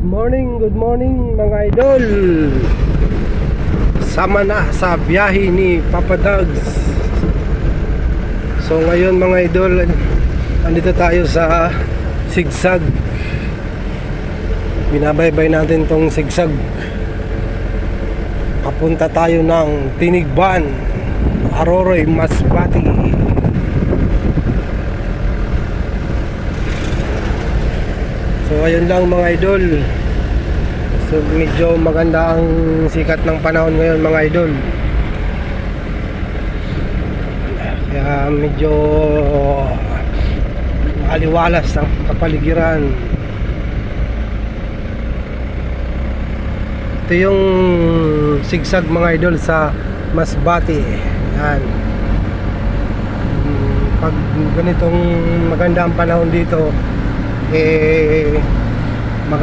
Good morning mga idol. Sama na sa biyahe ni Papa Dogs. So ngayon mga idol, andito tayo sa Sigsag. Binabaybay natin tong Sigsag. Papunta tayo ng Tinigban, Aroroy, Masbate. So ayun lang mga idol. So medyo maganda ang sikat ng panahon ngayon mga idol. Kaya medyo aliwalas ang kapaligiran. Ito yung Sigsag mga idol sa Masbate. Yan. Pag ganitong maganda ang panahon dito,